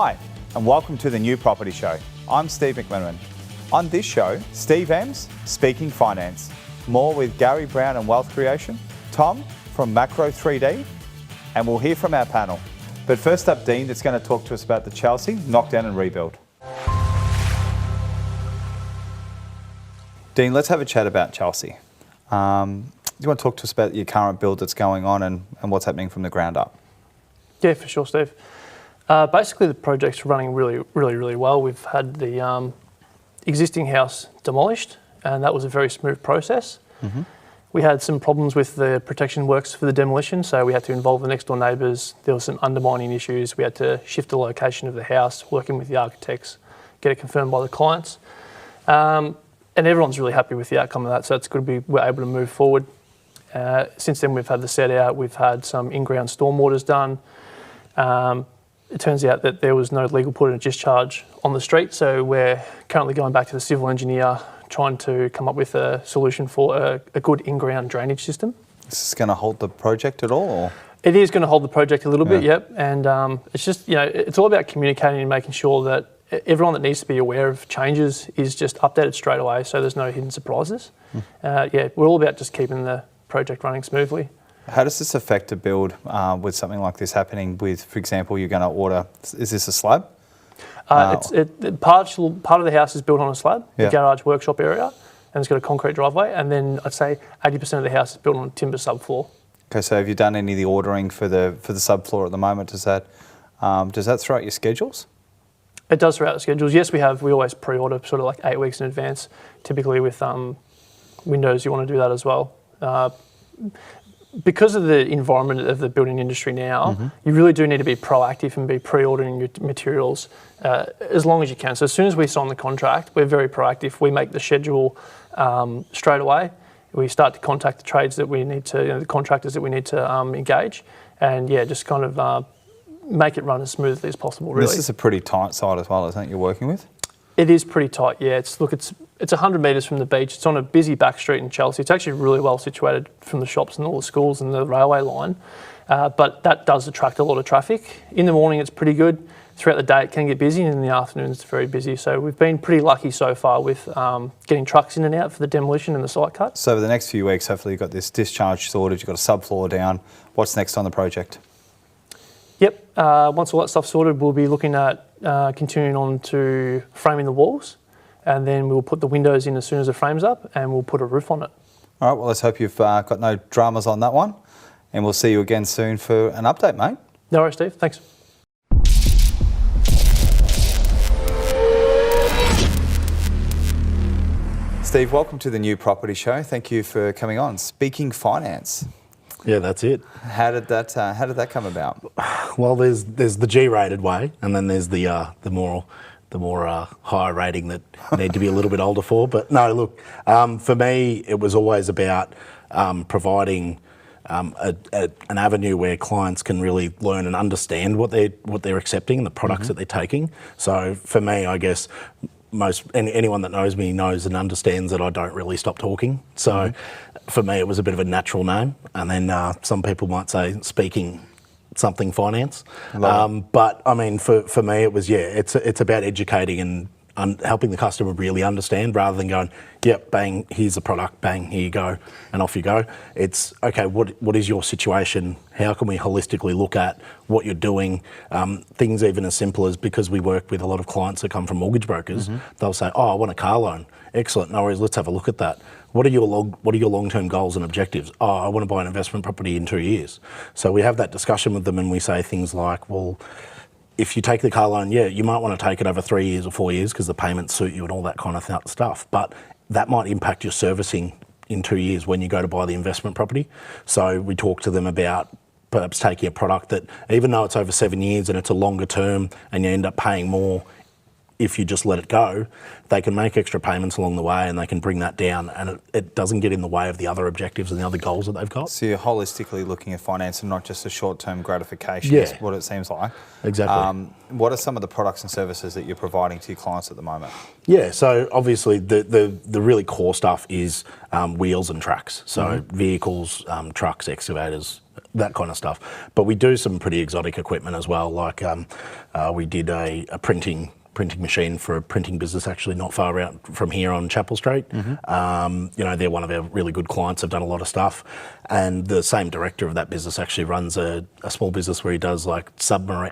Hi, and welcome to the New Property Show. I'm Steve McMenamin. On this show, Steve M's Speaking Finance, more with Gary Brown and Wealth Creation, Tom from Macro 3D, and we'll hear from our panel. But first up, Dean, that's going to talk to us about the 𝗡𝗪𝗪 knockdown and rebuild. Dean, let's have a chat about 𝗡𝗪𝗪. Do you want to talk to us about your current build that's going on and what's happening from the ground up? Yeah, for sure, Steve. Basically, the project's running really well. We've had the existing house demolished, and that was a very smooth process. Mm-hmm. We had some problems with the protection works for the demolition, so we had to involve the next door neighbours. There were some undermining issues. We had to shift the location of the house, working with the architects, get it confirmed by the clients. And everyone's really happy with the outcome of that, so it's good we're able to move forward. Since then, we've had the set out, we've had some in-ground stormwaters done. It turns out that there was no legal put in a discharge on the street, so we're currently going back to the civil engineer, trying to come up with a solution for a good in-ground drainage system. Is this going to hold the project at all? Or? It is going to hold the project a little bit, yep. And it's just, it's all about communicating and making sure that everyone that needs to be aware of changes is just updated straight away, so there's no hidden surprises. We're all about just keeping the project running smoothly. How does this affect a build with something like this happening with, for example, you're going to order, is this a slab? Part of the house is built on a slab, the garage workshop area, and it's got a concrete driveway, and then I'd say 80% of the house is built on a timber subfloor. Okay, so have you done any of the ordering for the subfloor at the moment? Does that throw out your schedules? It does throw out the schedules. Yes, we have. We always pre-order sort of like 8 weeks in advance. Typically with windows, you want to do that as well. Because of the environment of the building industry now, you really do need to be proactive and be pre-ordering your materials as long as you can. So as soon as we sign the contract, we're very proactive. We make the schedule straight away. We start to contact the trades that we need to, the contractors that we need to engage, and just kind of make it run as smoothly as possible, really. This is a pretty tight site as well, isn't it, you're working with? It is pretty tight, yeah. It's 100 metres from the beach. It's on a busy back street in 𝗡𝗪𝗪. It's actually really well situated from the shops and all the schools and the railway line. But that does attract a lot of traffic. In the morning, it's pretty good. Throughout the day, it can get busy, and in the afternoon, it's very busy. So we've been pretty lucky so far with getting trucks in and out for the demolition and the site cut. So over the next few weeks, hopefully you've got this discharge sorted, you've got a subfloor down. What's next on the project? Yep, once all that stuff's sorted, we'll be looking at continuing on to framing the walls, and then we'll put the windows in as soon as the frame's up, and we'll put a roof on it. All right, well, let's hope you've got no dramas on that one, and we'll see you again soon for an update, mate. No worries, Steve. Thanks. Steve, welcome to the New Property Show. Thank you for coming on. Speaking Finance. Yeah, that's it. How did that come about? Well, there's the G-rated way, and then there's the more higher rating that need to be a little bit older for. But no, look, for me, it was always about providing an avenue where clients can really learn and understand what they're accepting and the products that they're taking. So for me, I guess anyone that knows me knows and understands that I don't really stop talking. So for me, it was a bit of a natural name. And then some people might say speaking something finance. But I mean, for me, it was, it's about educating and helping the customer really understand, rather than going, yep, bang, here's the product, bang, here you go, and off you go. It's, okay, what is your situation? How can we holistically look at what you're doing? Things even as simple as, because we work with a lot of clients that come from mortgage brokers, they'll say, oh, I want a car loan. Excellent, no worries, let's have a look at that. What are your long-term goals and objectives? Oh, I want to buy an investment property in 2 years. So we have that discussion with them, and we say things like, well, if you take the car loan, you might want to take it over 3 years or 4 years because the payments suit you and all that kind of stuff. But that might impact your servicing in 2 years when you go to buy the investment property. So we talk to them about perhaps taking a product that, even though it's over 7 years and it's a longer term and you end up paying more if you just let it go, they can make extra payments along the way and they can bring that down, and it doesn't get in the way of the other objectives and the other goals that they've got. So you're holistically looking at finance and not just a short-term gratification, Yeah. is what it seems like. Exactly. What are some of the products and services that you're providing to your clients at the moment? Yeah, so obviously the really core stuff is wheels and tracks. So vehicles, trucks, excavators, that kind of stuff. But we do some pretty exotic equipment as well. Like we did a printing machine for a printing business actually not far out from here on Chapel Street. You know, they're one of our really good clients. They've done a lot of stuff. And the same director of that business actually runs a small business where he does like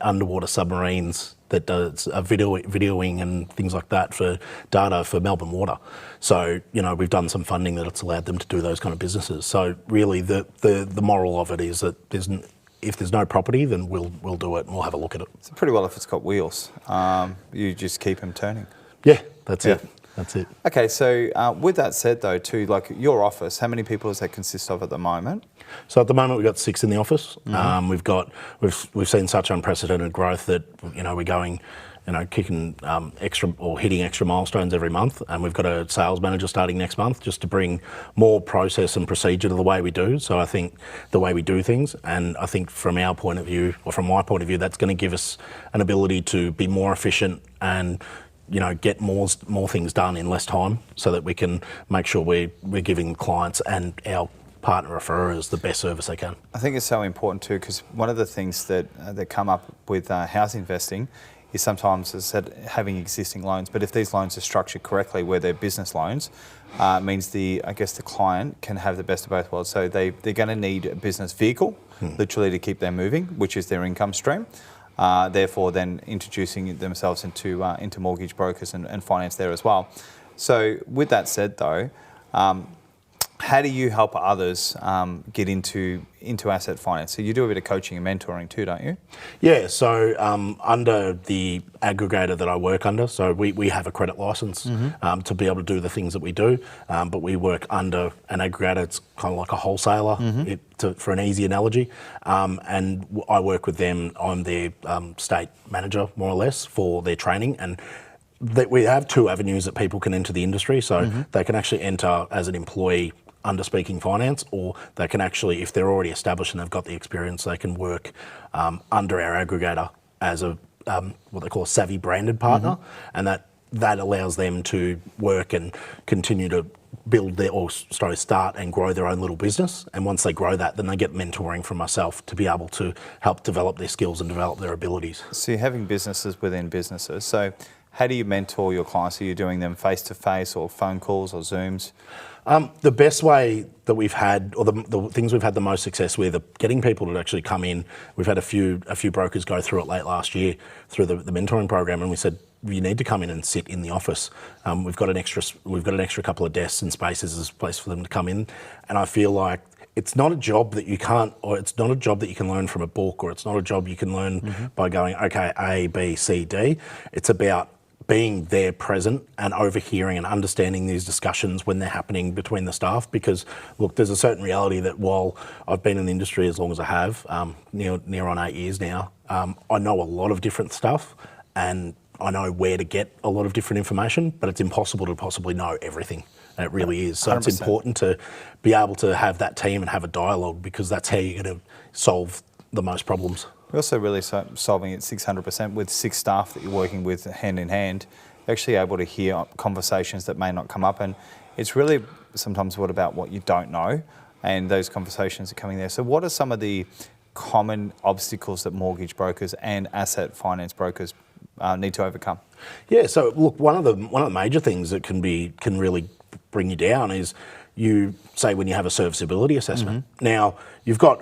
underwater submarines that does videoing and things like that for data for Melbourne Water. So, you know, we've done some funding that it's allowed them to do those kind of businesses. So really the moral of it is that if there's no property, then we'll do it and we'll have a look at it. So pretty well if it's got wheels. You just keep them turning. Yeah, that's it. That's it. Okay, so with that said though, too, like your office, how many people does that consist of at the moment? So at the moment we've got 6 in the office. We've seen such unprecedented growth that, you know, we're going, you know, kicking extra or hitting extra milestones every month, and we've got a sales manager starting next month just to bring more process and procedure to the way we do. So I think the way we do things, and I think from our point of view, or from my point of view, that's going to give us an ability to be more efficient and, you know, get more things done in less time, so that we can make sure we're giving clients and our partner referrers the best service they can. I think it's so important too, because one of the things that come up with house investing is sometimes, as I said, having existing loans. But if these loans are structured correctly, where they're business loans, means the client can have the best of both worlds. So they're going to need a business vehicle, literally to keep them moving, which is their income stream. Therefore, then introducing themselves into mortgage brokers and finance there as well. So with that said, though, how do you help others get into asset finance? So you do a bit of coaching and mentoring too, don't you? Yeah, so under the aggregator that I work under, so we have a credit license to be able to do the things that we do, but we work under an aggregator. It's kind of like a wholesaler, for an easy analogy, and I work with them. I'm their state manager, more or less, for their training, and we have 2 avenues that people can enter the industry. So they can actually enter as an employee under Speaking Finance, or they can actually, if they're already established and they've got the experience, they can work under our aggregator as a what they call a savvy branded partner, and that allows them to work and continue to build start and grow their own little business. And once they grow that, then they get mentoring from myself to be able to help develop their skills and develop their abilities. So you're having businesses within businesses. So how do you mentor your clients? Are you doing them face-to-face or phone calls or Zooms? The best way that we've had, or the things we've had the most success with, are getting people to actually come in. We've had a few brokers go through it late last year through the mentoring program, and we said, you need to come in and sit in the office. We've got an extra couple of desks and spaces as a place for them to come in. And I feel like it's not a job that you can't, or it's not a job that you can learn from a book, or it's not a job you can learn by going, okay, A, B, C, D. It's about being there present and overhearing and understanding these discussions when they're happening between the staff. Because look, there's a certain reality that while I've been in the industry as long as I have, near on 8 years now, I know a lot of different stuff, and I know where to get a lot of different information, but it's impossible to possibly know everything. And it really is. So 100%. It's important to be able to have that team and have a dialogue, because that's how you're going to solve the most problems. We're also really solving it 600% with 6 staff that you're working with hand in hand. You're actually able to hear conversations that may not come up, and it's really sometimes about what you don't know, and those conversations are coming there. So what are some of the common obstacles that mortgage brokers and asset finance brokers need to overcome? Yeah, so look, one of the major things that can really bring you down is, you say, when you have a serviceability assessment. Now, you've got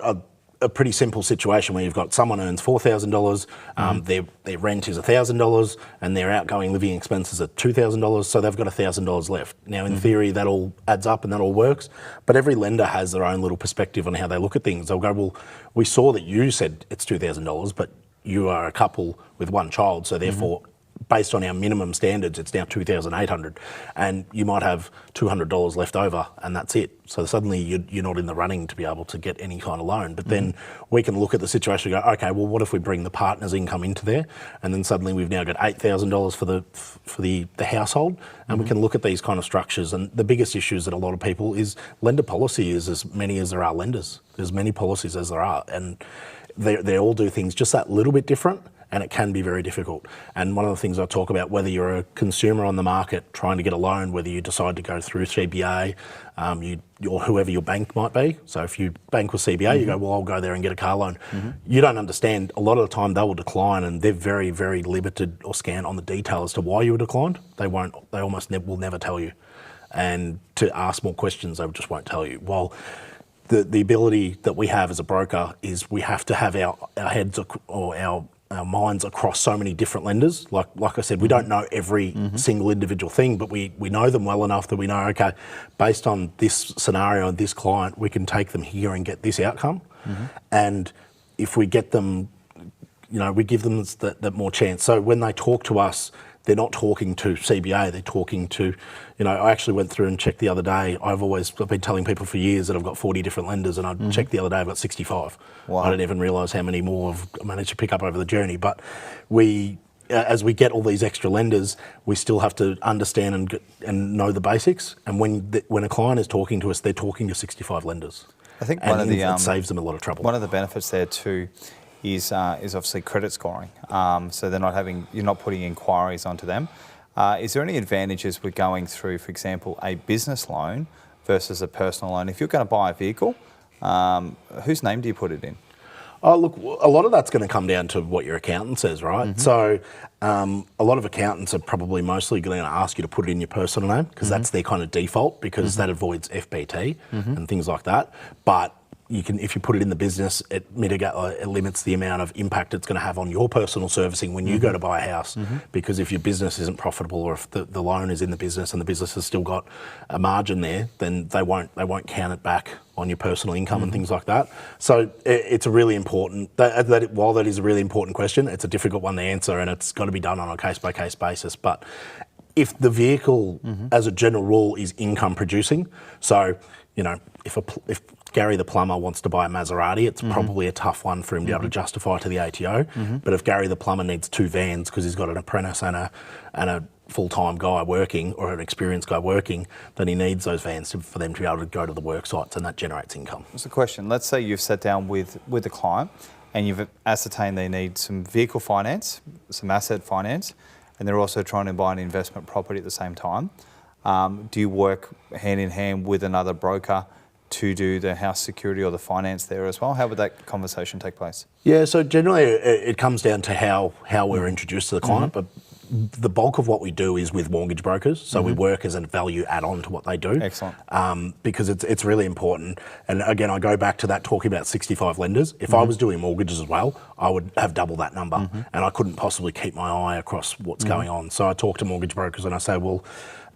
a pretty simple situation where you've got someone earns $4,000, their rent is $1,000, and their outgoing living expenses are $2,000, so they've got $1,000 left. Now, in theory, that all adds up and that all works, but every lender has their own little perspective on how they look at things. They'll go, well, we saw that you said it's $2,000, but you are a couple with 1 child, so therefore based on our minimum standards, it's now $2,800, and you might have $200 left over, and that's it. So suddenly you're not in the running to be able to get any kind of loan. But then we can look at the situation and go, okay, well, what if we bring the partner's income into there, and then suddenly we've now got $8,000 for the household, and we can look at these kind of structures. And the biggest issues that a lot of people is lender policy is as many as there are lenders. There's many policies as there are, and they all do things just that little bit different, and it can be very difficult. And one of the things I talk about, whether you're a consumer on the market trying to get a loan, whether you decide to go through CBA, or whoever your bank might be. So if you bank with CBA, you go, well, I'll go there and get a car loan. You don't understand, a lot of the time they will decline, and they're very, very limited or scant on the detail as to why you were declined. They almost will never tell you. And to ask more questions, they just won't tell you. Well, the ability that we have as a broker is we have to have our heads or our minds across so many different lenders. Like I said, we don't know every single individual thing, but we know them well enough that we know, okay, based on this scenario and this client, we can take them here and get this outcome. And if we get them, we give them that more chance. So when they talk to us, they're not talking to CBA, they're talking to, I actually went through and checked the other day. I've been telling people for years that I've got 40 different lenders, and I checked the other day, I've got 65. Wow. I didn't even realise how many more I've managed to pick up over the journey. But as we get all these extra lenders, we still have to understand and know the basics. And when a client is talking to us, they're talking to 65 lenders. I think it saves them a lot of trouble. One of the benefits there too is obviously credit scoring. So you're not putting inquiries onto them. Is there any advantages with going through, for example, a business loan versus a personal loan? If you're going to buy a vehicle, whose name do you put it in? Oh, look, a lot of that's going to come down to what your accountant says, right? So a lot of accountants are probably mostly going to ask you to put it in your personal name, because that's their kind of default, because that avoids FBT and things like that. But if you put it in the business, it limits the amount of impact it's going to have on your personal servicing when you go to buy a house. Because if your business isn't profitable, or if the loan is in the business and the business has still got a margin there, then they won't count it back on your personal income and things like that. So it's a really important, while that is a really important question, it's a difficult one to answer, and it's got to be done on a case-by-case basis. But if the vehicle, as a general rule, is income producing, so if Gary the plumber wants to buy a Maserati, it's probably a tough one for him to be able to justify to the ATO. But if Gary the plumber needs 2 vans because he's got an apprentice and a full-time guy working, or an experienced guy working, then he needs those vans for them to be able to go to the work sites, and that generates income. That's a question. Let's say you've sat down with the client and you've ascertained they need some vehicle finance, some asset finance, and they're also trying to buy an investment property at the same time. Do you work hand in hand with another broker to do the house security or the finance there as well? How would that conversation take place? Yeah, so generally it comes down to how we're introduced to the client, but the bulk of what we do is with mortgage brokers, so we work as a value add-on to what they do. Excellent. Because it's really important. And again, I go back to that talking about 65 lenders. If I was doing mortgages as well, I would have double that number, and I couldn't possibly keep my eye across what's going on. So I talk to mortgage brokers and I say, well,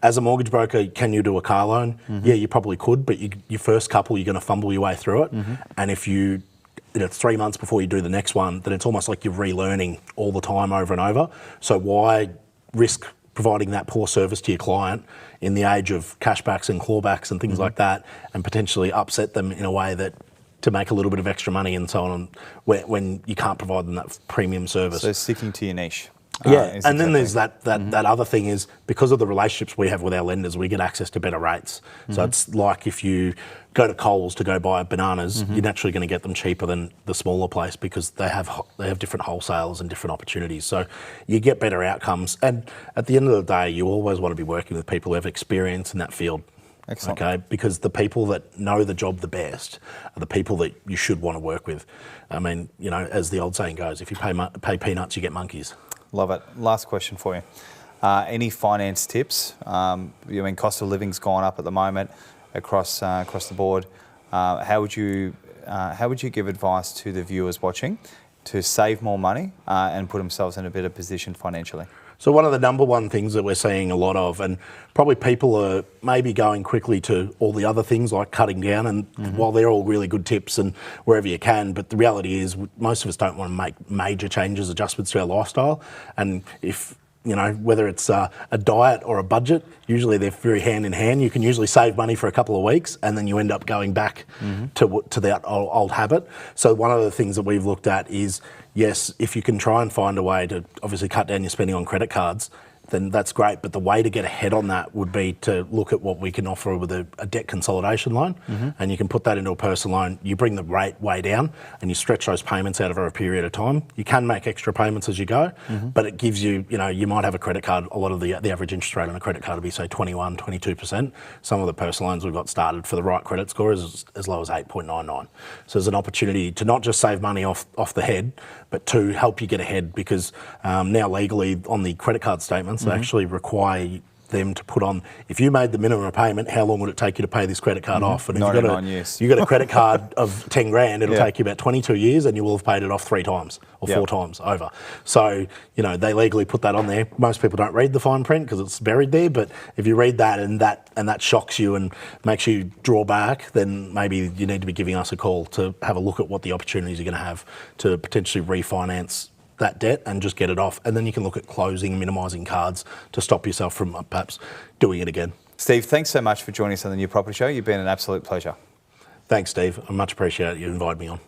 as a mortgage broker, can you do a car loan? Yeah, you probably could, but your first couple, you're going to fumble your way through it. And if it's 3 months before you do the next one, then it's almost like you're relearning all the time over and over. So why risk providing that poor service to your client in the age of cashbacks and clawbacks and things like that, and potentially upset them in a way that to make a little bit of extra money and so on, when you can't provide them that premium service. So sticking to your niche. Yeah, and then there's that other thing is, because of the relationships we have with our lenders, we get access to better rates. So it's like if you go to Coles to go buy bananas, you're naturally going to get them cheaper than the smaller place, because they have different wholesalers and different opportunities. So you get better outcomes. And at the end of the day, you always want to be working with people who have experience in that field. Excellent. Okay, because the people that know the job the best are the people that you should want to work with. I mean, as the old saying goes, if you pay peanuts, you get monkeys. Love it. Last question for you. Any finance tips? Cost of living's gone up at the moment across the board. How would you give advice to the viewers watching to save more money and put themselves in a better position financially? So one of the number one things that we're seeing a lot of, and probably people are maybe going quickly to all the other things like cutting down, and while they're all really good tips and wherever you can, but the reality is most of us don't want to make major changes, adjustments to our lifestyle. And if you know, whether it's a diet or a budget, usually they're very hand in hand. You can usually save money for a couple of weeks and then you end up going back to that old habit. So one of the things that we've looked at is, yes, if you can try and find a way to obviously cut down your spending on credit cards, then that's great. But the way to get ahead on that would be to look at what we can offer with a debt consolidation loan. And you can put that into a personal loan. You bring the rate way down and you stretch those payments out over a period of time. You can make extra payments as you go, but it gives you, you know, you might have a credit card. A lot of the average interest rate on a credit card would be, say, 21, 22%. Some of the personal loans we've got started for the right credit score is as low as 8.99. So there's an opportunity to not just save money off the head, but to help you get ahead, because now legally on the credit card statements, they actually require them to put on, if you made the minimum repayment, how long would it take you to pay this credit card off? And if 99 years. you've got a credit card of 10 grand, it'll take you about 22 years and you will have paid it off 3 times or 4 times over. So, you know, they legally put that on there. Most people don't read the fine print because it's buried there, but if you read that and that shocks you and makes you draw back, then maybe you need to be giving us a call to have a look at what the opportunities you're going to have to potentially refinance that debt and just get it off. And then you can look at closing, minimising cards to stop yourself from perhaps doing it again. Steve, thanks so much for joining us on the New Property Show. You've been an absolute pleasure. Thanks, Steve. I much appreciate you invited me on.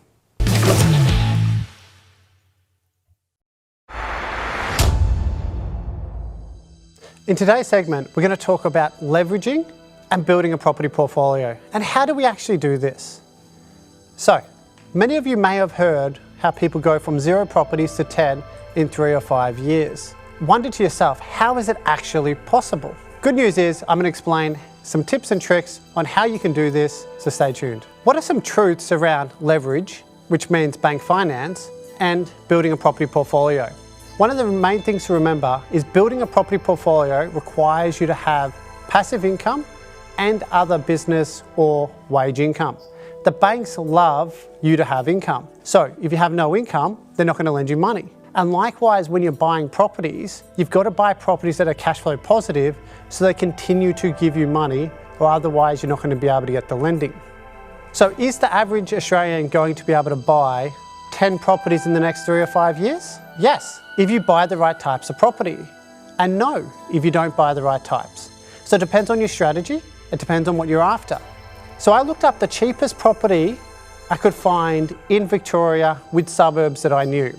In today's segment, we're going to talk about leveraging and building a property portfolio. And how do we actually do this? So, many of you may have heard how people go from 0 properties to 10 in 3 or 5 years. Wonder to yourself, how is it actually possible? Good news is I'm going to explain some tips and tricks on how you can do this, so stay tuned. What are some truths around leverage, which means bank finance, and building a property portfolio? One of the main things to remember is building a property portfolio requires you to have passive income and other business or wage income. The banks love you to have income. So if you have no income, they're not going to lend you money. And likewise, when you're buying properties, you've got to buy properties that are cash flow positive so they continue to give you money, or otherwise you're not going to be able to get the lending. So is the average Australian going to be able to buy 10 properties in the next 3 or 5 years? Yes, if you buy the right types of property. And no, if you don't buy the right types. So it depends on your strategy, it depends on what you're after. So I looked up the cheapest property I could find in Victoria with suburbs that I knew.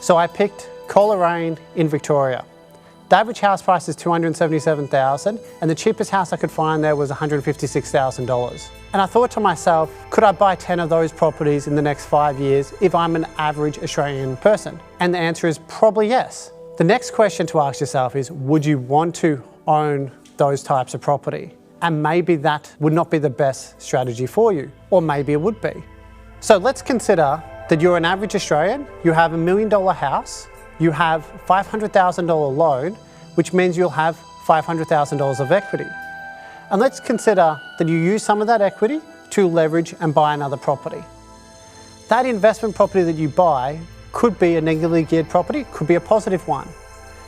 So I picked Coleraine in Victoria. The average house price is $277,000 and the cheapest house I could find there was $156,000. And I thought to myself, could I buy 10 of those properties in the next 5 years if I'm an average Australian person? And the answer is probably yes. The next question to ask yourself is, would you want to own those types of property? And maybe that would not be the best strategy for you, or maybe it would be. So let's consider that you're an average Australian, you have $1 million house, you have $500,000 loan, which means you'll have $500,000 of equity. And let's consider that you use some of that equity to leverage and buy another property. That investment property that you buy could be a negatively geared property, could be a positive one.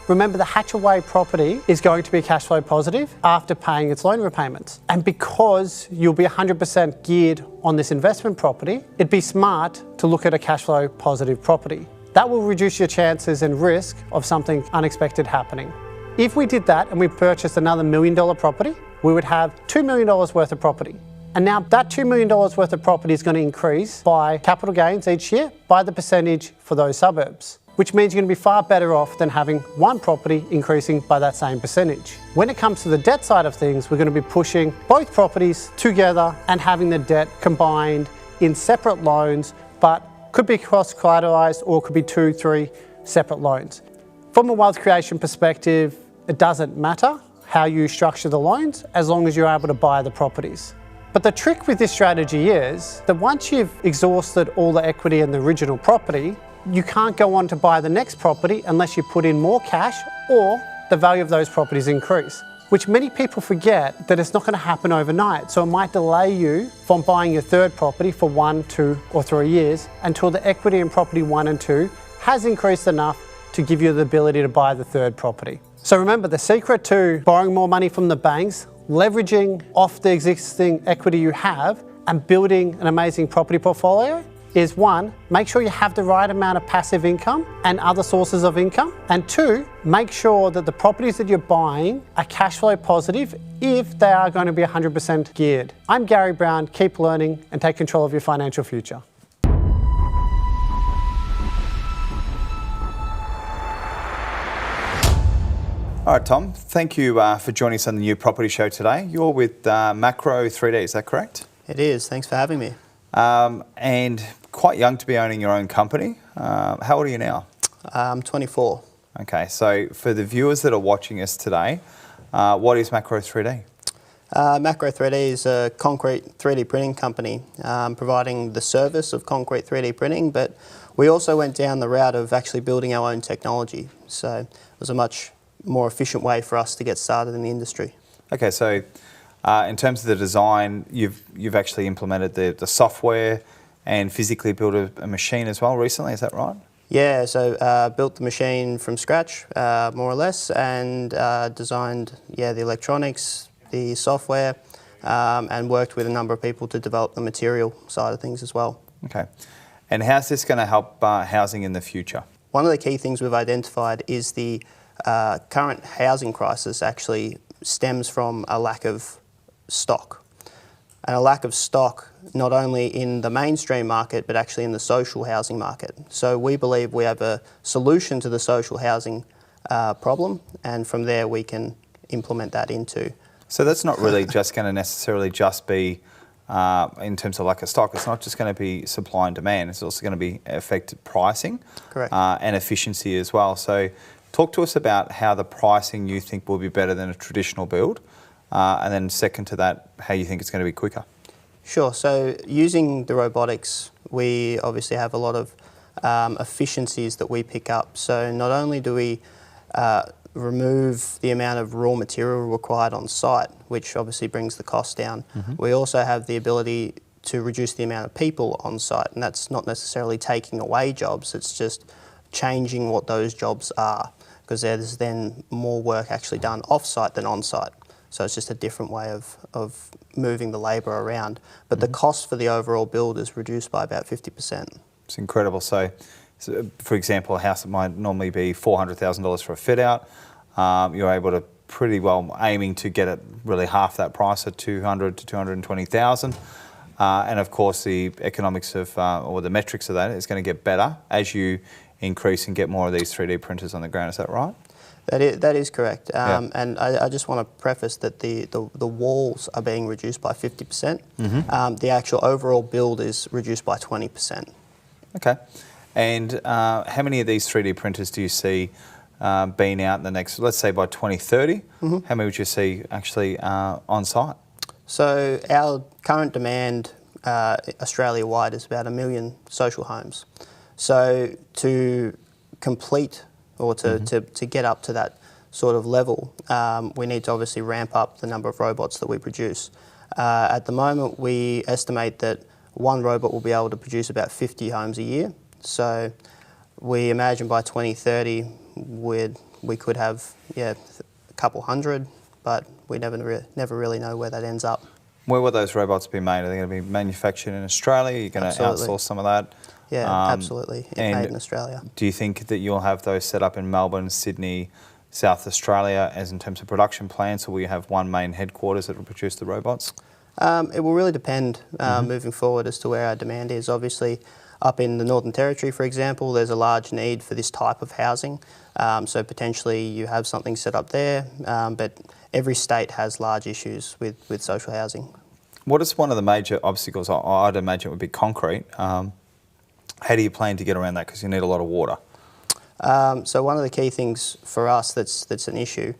Remember, the Hatchaway property is going to be cash flow positive after paying its loan repayments. And because you'll be 100% geared on this investment property, it'd be smart to look at a cash flow positive property. That will reduce your chances and risk of something unexpected happening. If we did that and we purchased another $1 million property, we would have $2 million worth of property. And now that $2 million worth of property is going to increase by capital gains each year by the percentage for those suburbs, which means you're going to be far better off than having one property increasing by that same percentage. When it comes to the debt side of things, we're going to be pushing both properties together and having the debt combined in separate loans, but could be cross-collateralized or could be 2, 3 separate loans. From a wealth creation perspective, it doesn't matter how you structure the loans as long as you're able to buy the properties. But the trick with this strategy is that once you've exhausted all the equity in the original property, you can't go on to buy the next property unless you put in more cash or the value of those properties increase, which many people forget that it's not going to happen overnight. So it might delay you from buying your third property for 1, 2 or 3 years until the equity in property 1 and 2 has increased enough to give you the ability to buy the third property. So remember, the secret to borrowing more money from the banks, leveraging off the existing equity you have and building an amazing property portfolio is one, make sure you have the right amount of passive income and other sources of income. And two, make sure that the properties that you're buying are cash flow positive if they are going to be 100% geared. I'm Gary Brown. Keep learning and take control of your financial future. All right, Tom, thank you for joining us on the New Property Show today. You're with Macro3D, is that correct? It is. Thanks for having me. And quite young to be owning your own company. How old are you now? I'm 24. Okay, so for the viewers that are watching us today, what is Macro3D? Macro3D is a concrete 3D printing company providing the service of concrete 3D printing, but we also went down the route of actually building our own technology. So it was a much more efficient way for us to get started in the industry. Okay, so in terms of the design, you've actually implemented the software and physically built a machine as well recently, is that right? Yeah, so built the machine from scratch, more or less, and designed the electronics, the software, and worked with a number of people to develop the material side of things as well. Okay, and how's this going to help housing in the future? One of the key things we've identified is the current housing crisis actually stems from a lack of stock. And a lack of stock not only in the mainstream market but actually in the social housing market. So we believe we have a solution to the social housing problem, and from there we can implement that into. So that's not really just going to necessarily just be in terms of like a stock. It's not just going to be supply and demand, it's also going to be effective pricing. Correct. And efficiency as well. So talk to us about how the pricing you think will be better than a traditional build, and then second to that, how you think it's going to be quicker. Sure, so using the robotics, we obviously have a lot of efficiencies that we pick up. So not only do we remove the amount of raw material required on site, which obviously brings the cost down, we also have the ability to reduce the amount of people on site, and that's not necessarily taking away jobs, it's just changing what those jobs are, because there's then more work actually done off-site than on-site. So it's just a different way of moving the labour around. But the cost for the overall build is reduced by about 50%. It's incredible. So for example, a house that might normally be $400,000 for a fit out, you're able to pretty well aiming to get it really half that price at $200,000 to $220,000. And of course the economics of, or the metrics of that is going to get better as you increase and get more of these 3D printers on the ground, is that right? That is correct. Yeah. And I just want to preface that the walls are being reduced by 50%. The actual overall build is reduced by 20%. Okay. And how many of these 3D printers do you see being out in the next, let's say by 2030? How many would you see actually on site? So our current demand Australia-wide is about 1 million social homes. So to complete or to get up to that sort of level, we need to obviously ramp up the number of robots that we produce. At the moment, we estimate that one robot will be able to produce about 50 homes a year. So we imagine by 2030, we could have a couple hundred, but we never really know where that ends up. Where will those robots be made? Are they going to be manufactured in Australia? Are you going to outsource some of that? Yeah, absolutely. Made in Australia. Do you think that you'll have those set up in Melbourne, Sydney, South Australia as in terms of production plants, or will you have one main headquarters that will produce the robots? It will really depend moving forward as to where our demand is. Obviously, up in the Northern Territory, for example, there's a large need for this type of housing. So potentially you have something set up there, but every state has large issues with social housing. What is one of the major obstacles? I'd imagine it would be concrete. How do you plan to get around that? Because you need a lot of water. So one of the key things for us that's an issue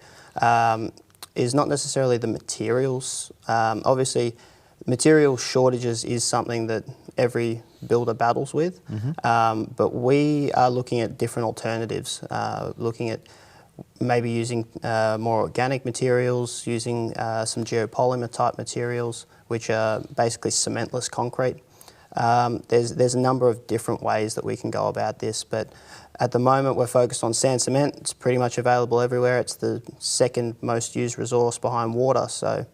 is not necessarily the materials. Obviously, material shortages is something that every builder battles with, but we are looking at different alternatives, looking at maybe using more organic materials, using some geopolymer type materials, which are basically cementless concrete. There's a number of different ways that we can go about this, but at the moment we're focused on sand cement. It's pretty much available everywhere. It's the second most used resource behind water, so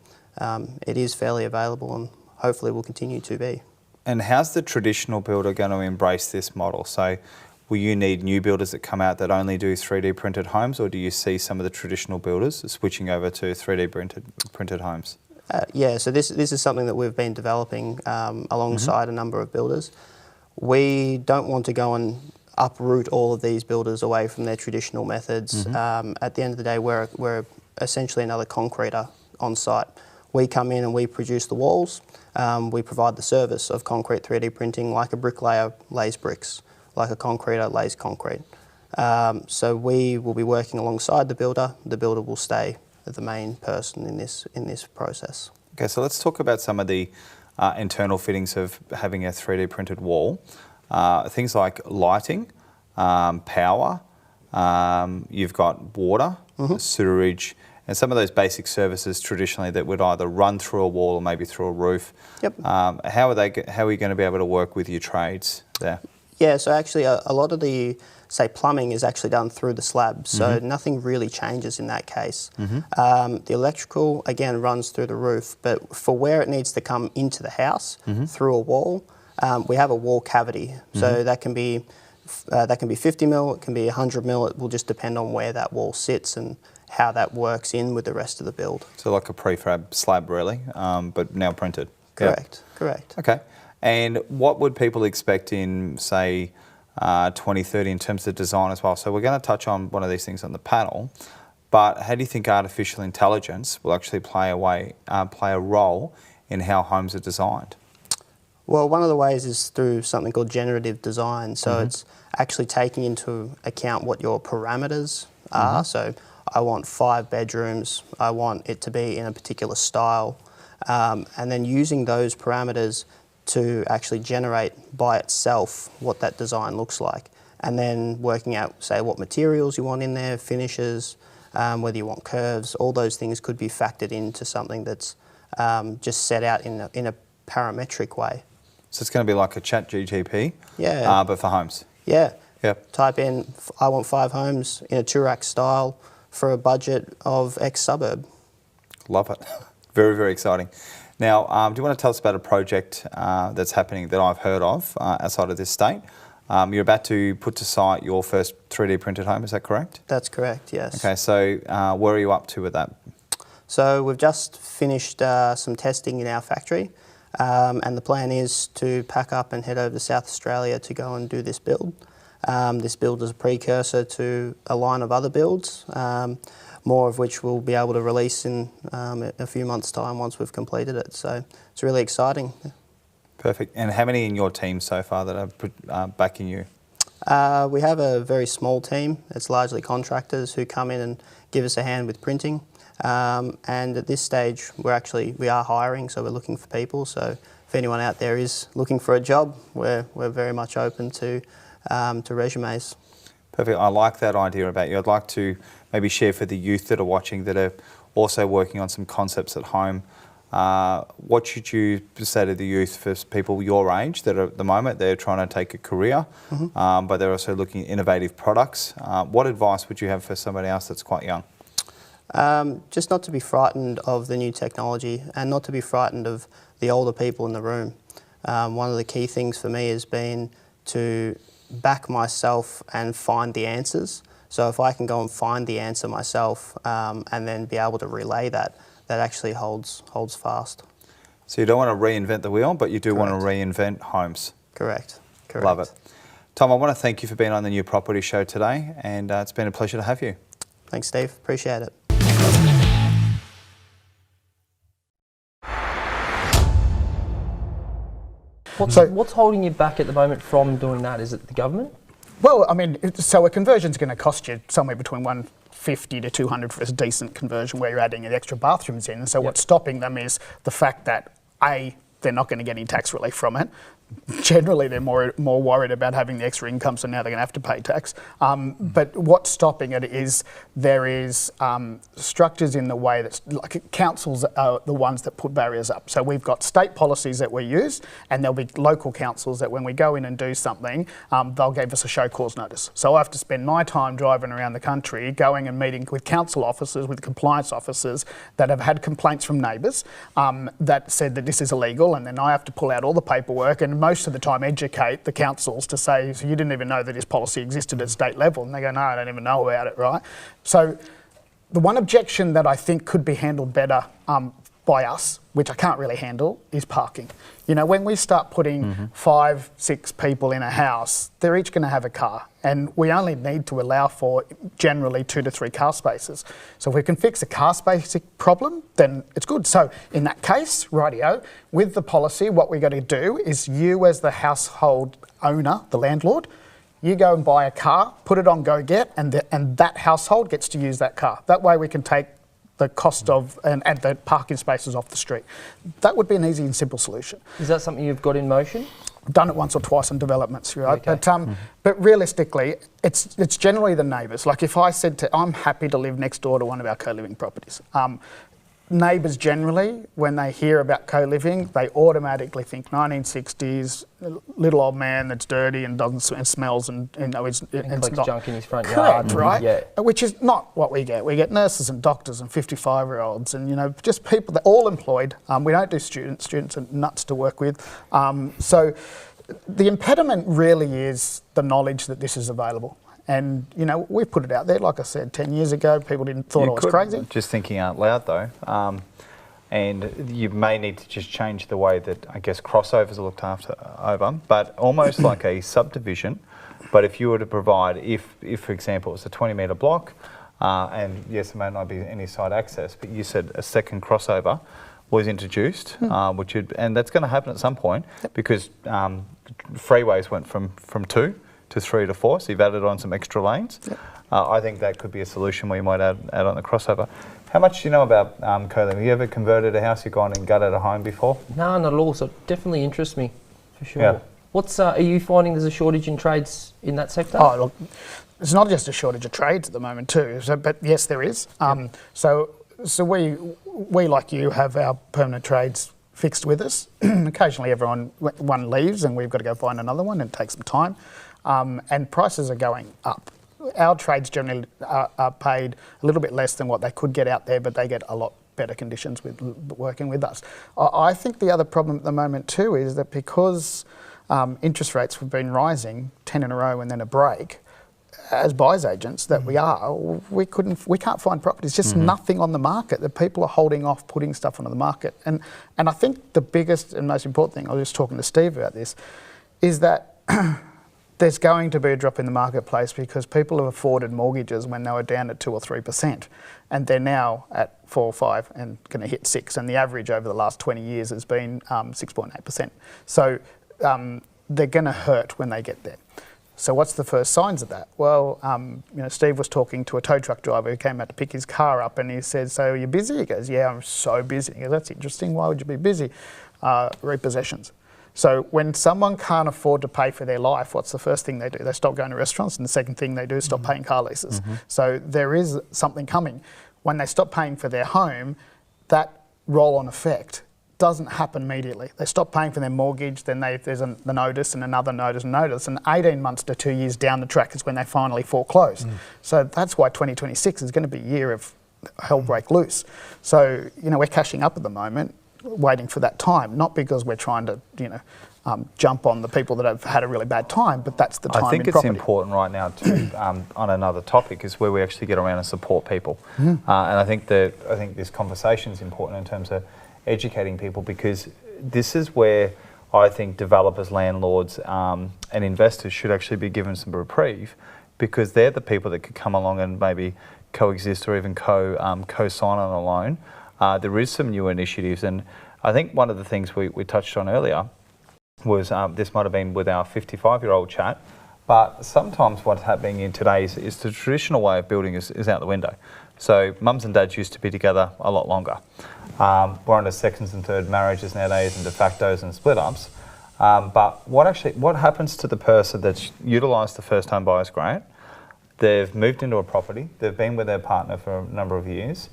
it is fairly available and hopefully will continue to be. And how's the traditional builder going to embrace this model? So will you need new builders that come out that only do 3D printed homes, or do you see some of the traditional builders switching over to 3D printed homes? Yeah, so this is something that we've been developing alongside a number of builders. We don't want to go and uproot all of these builders away from their traditional methods. At the end of the day, we're essentially another concreter on site. We come in and we produce the walls. We provide the service of concrete 3D printing, like a bricklayer lays bricks, like a concreter lays concrete. So we will be working alongside the builder. The builder will stay the main person in this process. Okay, so let's talk about some of the internal fittings of having a 3D printed wall. Things like lighting, power, you've got water, sewerage, and some of those basic services traditionally that would either run through a wall or maybe through a roof. Yep. How are you going to be able to work with your trades there? Yeah, so actually a lot of the, say, plumbing is actually done through the slab, so nothing really changes in that case. The electrical, again, runs through the roof, but for where it needs to come into the house, through a wall, we have a wall cavity. So that can be 50 mil, it can be 100 mil, it will just depend on where that wall sits and how that works in with the rest of the build. So like a prefab slab really, but now printed? Correct, correct. Okay. And what would people expect in, say, 2030 in terms of design as well? So we're going to touch on one of these things on the panel, but how do you think artificial intelligence will actually play a role in how homes are designed? Well, one of the ways is through something called generative design. So it's actually taking into account what your parameters are. So I want 5 bedrooms, I want it to be in a particular style, and then using those parameters to actually generate by itself what that design looks like, and then working out, say, what materials you want in there, finishes, whether you want curves, all those things could be factored into something that's just set out in a parametric way. So it's going to be like a chat GTP, but for homes? Yeah. Yep. Type in, I want 5 homes in a two-rack style for a budget of X suburb. Love it. Very, very exciting. Now, do you want to tell us about a project that's happening that I've heard of outside of this state? You're about to put to site your first 3D printed home, is that correct? That's correct, yes. Okay, so where are you up to with that? So we've just finished some testing in our factory, and the plan is to pack up and head over to South Australia to go and do this build. This build is a precursor to a line of other builds, more of which we'll be able to release in a few months' time once we've completed it. So it's really exciting. Perfect. And how many in your team so far that are backing you? We have a very small team. It's largely contractors who come in and give us a hand with printing. And at this stage, we are hiring, so we're looking for people. So if anyone out there is looking for a job, we're very much open to resumes. Perfect. I like that idea about you. I'd like to maybe share for the youth that are watching that are also working on some concepts at home. What should you say to the youth, for people your age that are at the moment, they're trying to take a career, but they're also looking at innovative products? What advice would you have for somebody else that's quite young? Just not to be frightened of the new technology and not to be frightened of the older people in the room. One of the key things for me has been to back myself and find the answers. So if I can go and find the answer myself and then be able to relay that, that actually holds fast. So you don't want to reinvent the wheel, but you do Correct. want to reinvent homes. Correct. Correct. Love it. Tom, I want to thank you for being on the New Property Show today, and it's been a pleasure to have you. Thanks, Steve. Appreciate it. What's holding you back at the moment from doing that? Is it the government? Well, I mean, so a conversion's going to cost you somewhere between $150 to $200 for a decent conversion where you're adding the extra bathrooms in. And so what's stopping them is the fact that A, they're not going to get any tax relief from it. generally they're more worried about having the extra income, so now they're going to have to pay tax. But what's stopping it is there is structures in the way that, like, councils are the ones that put barriers up. So we've got state policies that we use, and there'll be local councils that when we go in and do something, they'll give us a show cause notice. So I have to spend my time driving around the country, going and meeting with council officers, with compliance officers that have had complaints from neighbours that said that this is illegal, and then I have to pull out all the paperwork and most of the time educate the councils to say, so you didn't even know that this policy existed at state level, and they go, no, I don't even know about it, right? So the one objection that I think could be handled better by us, which I can't really handle, is parking. You know, when we start putting 5, 6 people in a house, they're each going to have a car, and we only need to allow for generally 2 to 3 car spaces. So if we can fix a car space problem, then it's good. So in that case, rightio, with the policy, what we're going to do is you as the household owner, the landlord, you go and buy a car, put it on Go Get, and that household gets to use that car. That way we can take the cost of and the parking spaces off the street. That would be an easy and simple solution. Is that something you've got in motion? I've done it once or twice on developments, right? Okay. But realistically, it's generally the neighbours. Like if I said I'm happy to live next door to one of our co-living properties. Neighbours generally, when they hear about co-living, they automatically think 1960s, little old man that's dirty and doesn't smells and it's collects not junk in his front correct, yard. right? Yeah. Which is not what we get. We get nurses and doctors and 55-year-olds and just people that all employed. We don't do students. Students are nuts to work with. So the impediment really is the knowledge that this is available. And, we've put it out there, like I said, 10 years ago, people thought I was crazy. Just thinking out loud, though, and you may need to just change the way that, I guess, crossovers are looked after but almost like a subdivision. But if you were to provide, if for example, it's a 20-metre block, and yes, there may not be any side access, but you said a second crossover was introduced, and that's going to happen at some point because freeways went from 2 to 3 to 4, so you've added on some extra lanes. Yep. I think that could be a solution where you might add on the crossover. How much do you know about co-living? Have you ever converted a house you've gone and gutted a home before? No, not at all, so it definitely interests me, for sure. Yeah. What's are you finding there's a shortage in trades in that sector? Oh, look, it's not just a shortage of trades at the moment too, but yes, there is. So we, like you, have our permanent trades fixed with us. Occasionally one leaves and we've got to go find another one and it takes some time. And prices are going up. Our trades generally are paid a little bit less than what they could get out there, but they get a lot better conditions with working with us. I think the other problem at the moment too is that because interest rates have been rising 10 in a row and then a break, as buyers agents that we are, we can't find properties. Just nothing on the market. That people are holding off putting stuff onto the market. And I think the biggest and most important thing, I was just talking to Steve about this, is that there's going to be a drop in the marketplace because people have afforded mortgages when they were down at 2 or 3%, and they're now at 4 or 5 and going to hit 6. And the average over the last 20 years has been 6.8%. So they're going to hurt when they get there. So what's the first signs of that? Well, Steve was talking to a tow truck driver who came out to pick his car up, and he said, "So you're busy?" He goes, "Yeah, I'm so busy." He goes, "That's interesting. Why would you be busy?" Repossessions. So when someone can't afford to pay for their life, what's the first thing they do? They stop going to restaurants, and the second thing they do is stop paying car leases. So there is something coming. When they stop paying for their home, that roll-on effect doesn't happen immediately. They stop paying for their mortgage, then there's the notice and another notice and notice, and 18 months to 2 years down the track is when they finally foreclose. So that's why 2026 is going to be a year of hell break loose. So, we're cashing up at the moment, waiting for that time, not because we're trying to, jump on the people that have had a really bad time, but that's the time. I think in it's property. important right now to, on another topic, is where we actually get around and support people. And I think this conversation is important in terms of educating people, because this is where I think developers, landlords, and investors should actually be given some reprieve, because they're the people that could come along and maybe coexist or even co-sign on a loan. There is some new initiatives, and I think one of the things we touched on earlier was this might have been with our 55-year-old chat, but sometimes what's happening in today is the traditional way of building is out the window. So mums and dads used to be together a lot longer. We're under seconds and third marriages nowadays and de factos and split ups. But what happens to the person that's utilised the first home buyers grant? They've moved into a property, they've been with their partner for a number of years.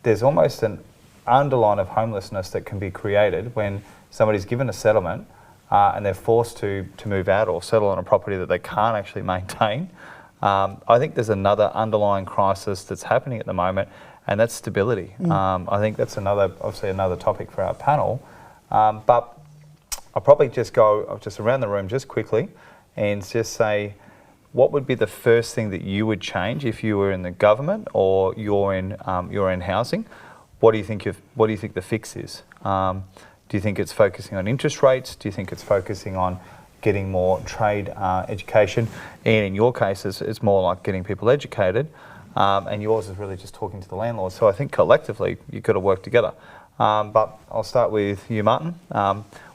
There's almost an underline of homelessness that can be created when somebody's given a settlement and they're forced to move out or settle on a property that they can't actually maintain. I think there's another underlying crisis that's happening at the moment, and that's stability. I think that's obviously another topic for our panel. But I'll probably just go around the room just quickly and just say, what would be the first thing that you would change if you were in the government or you're in housing? What do you think the fix is? Do you think it's focusing on interest rates? Do you think it's focusing on getting more trade education? And in your case, it's more like getting people educated. And yours is really just talking to the landlords. So I think collectively you've got to work together. But I'll start with you, Martin.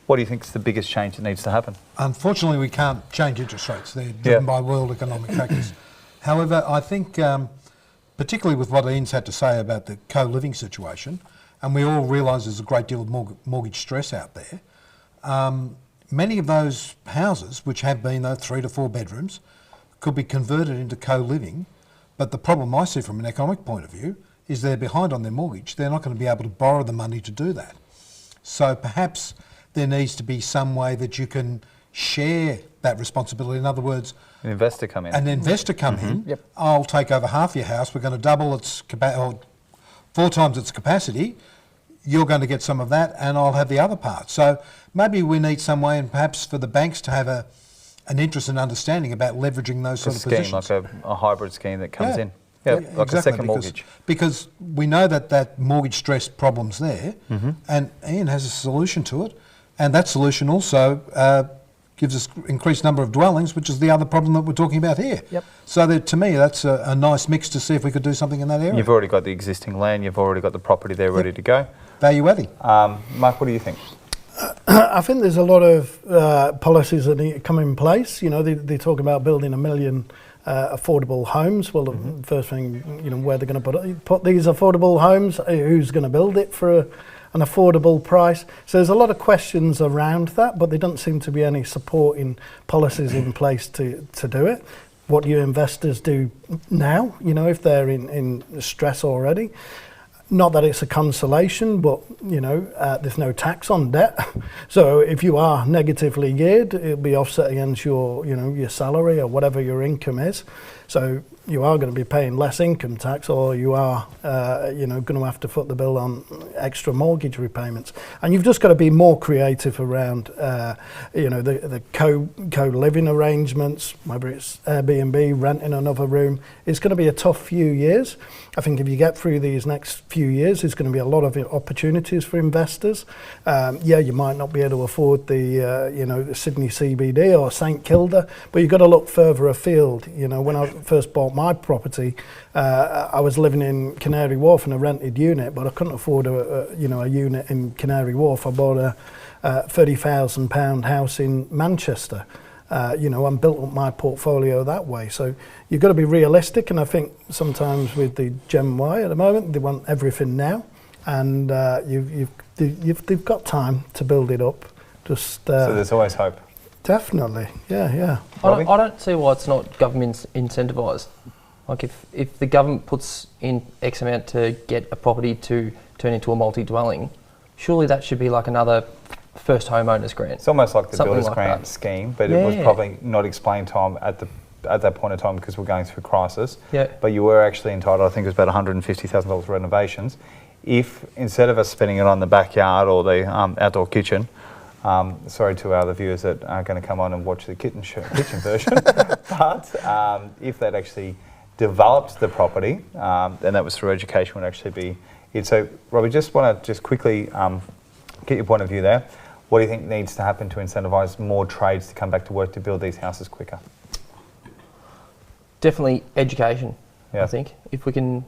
What do you think is the biggest change that needs to happen? Unfortunately, we can't change interest rates. They're driven by world economic factors. However, I think, particularly with what Ian's had to say about the co-living situation, and we all realise there's a great deal of mortgage stress out there, many of those houses, which have been 3 to 4 bedrooms, could be converted into co-living. But the problem I see from an economic point of view is they're behind on their mortgage. They're not going to be able to borrow the money to do that. So perhaps there needs to be some way that you can share that responsibility. In other words, an investor come in. In. I'll take over half your house. We're going to double its capacity, 4 times its capacity. You're going to get some of that, and I'll have the other part. So maybe we need some way, and perhaps for the banks to have an interest and understanding about leveraging those sort of positions. Like a hybrid scheme that comes in. Yeah, like exactly, a second mortgage. Because we know that mortgage stress problem's there, and Ian has a solution to it, and that solution also gives us increased number of dwellings, which is the other problem that we're talking about here. So to me, that's a nice mix to see if we could do something in that area. You've already got the existing land, you've already got the property there ready to go. Value adding. Mark, what do you think? I think there's a lot of policies that need to come in place. You know, they talk about building 1 million affordable homes. Well, the first thing, you know, where they're going to put these affordable homes, who's going to build it for an affordable price. So there's a lot of questions around that, but there doesn't seem to be any supporting policies in place to do it. What do your investors do now, you know, if they're in stress already? Not that it's a consolation, but, you know, there's no tax on debt. So if you are negatively geared, it'll be offset against your, you know, your salary or whatever your income is. So you are going to be paying less income tax, or you are, you know, going to have to foot the bill on extra mortgage repayments. And you've just got to be more creative around, you know, the co-living arrangements, whether it's Airbnb, renting another room. It's going to be a tough few years. I think if you get through these next few years, there's going to be a lot of opportunities for investors. Yeah, you might not be able to afford the, you know, the Sydney CBD or St Kilda, but you've got to look further afield. You know, when I first bought my property, I was living in Canary Wharf in a rented unit, but I couldn't afford a unit in Canary Wharf. I bought a £30,000 house in Manchester. You know, and built up my portfolio that way. So you've got to be realistic, and I think sometimes with the Gen Y at the moment, they want everything now, and they've got time to build it up. Just so there's always hope. Definitely, yeah. I don't see why it's not government incentivised. Like if the government puts in X amount to get a property to turn into a multi-dwelling, surely that should be like another first homeowners grant. It's almost like the Something builders like grant that. scheme, but it was probably not explained to them at that point in time because we're going through a crisis. But you were actually entitled, I think it was about $150,000 renovations. If instead of us spending it on the backyard or the outdoor kitchen, sorry to our other viewers that are going to come on and watch the kitchen version, but if they'd actually developed the property, then that was through education would actually be it. So Robbie, just want to quickly get your point of view there. What do you think needs to happen to incentivise more trades to come back to work to build these houses quicker? Definitely education, I think. If we can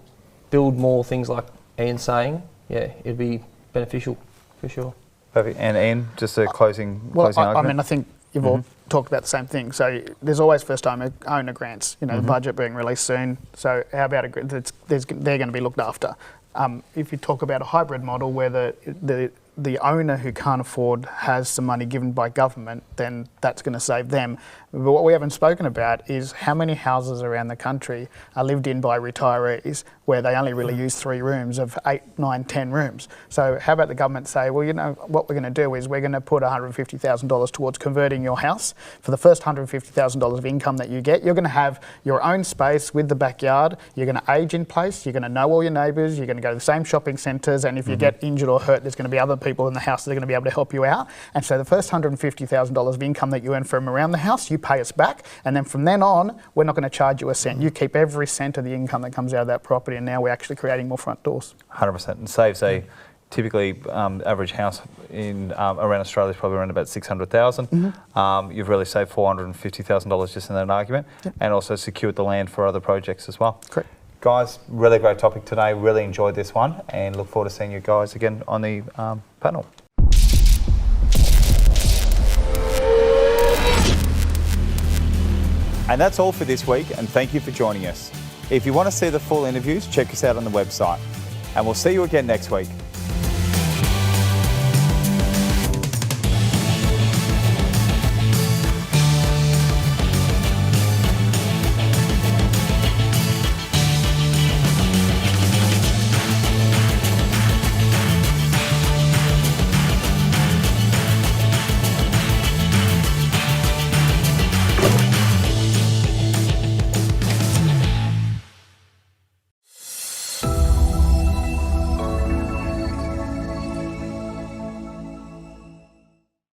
build more things like Ian's saying, it'd be beneficial for sure. Perfect. And Ian, just a closing argument? I mean, I think you've all talked about the same thing. So there's always first owner grants, you know, the budget being released soon. So how about they're going to be looked after. If you talk about a hybrid model where the the owner who can't afford has some money given by government, then that's going to save them. But what we haven't spoken about is how many houses around the country are lived in by retirees where they only really use 3 rooms of 8, 9, 10 rooms. So how about the government say, well, you know, what we're going to do is we're going to put $150,000 towards converting your house. For the first $150,000 of income that you get, you're going to have your own space with the backyard. You're going to age in place. You're going to know all your neighbours. You're going to go to the same shopping centres. And if you get injured or hurt, there's going to be other people in the house that are going to be able to help you out. And so the first $150,000 of income that you earn from around the house, you pay us back. And then from then on, we're not going to charge you a cent. You keep every cent of the income that comes out of that property. And now we're actually creating more front doors. 100%. And saves typically average house in around Australia is probably around about 600,000. You've really saved $450,000 just in that argument, and also secured the land for other projects as well. Correct. Guys, really great topic today. Really enjoyed this one, and look forward to seeing you guys again on the panel. And that's all for this week, and thank you for joining us. If you want to see the full interviews, check us out on the website. And we'll see you again next week.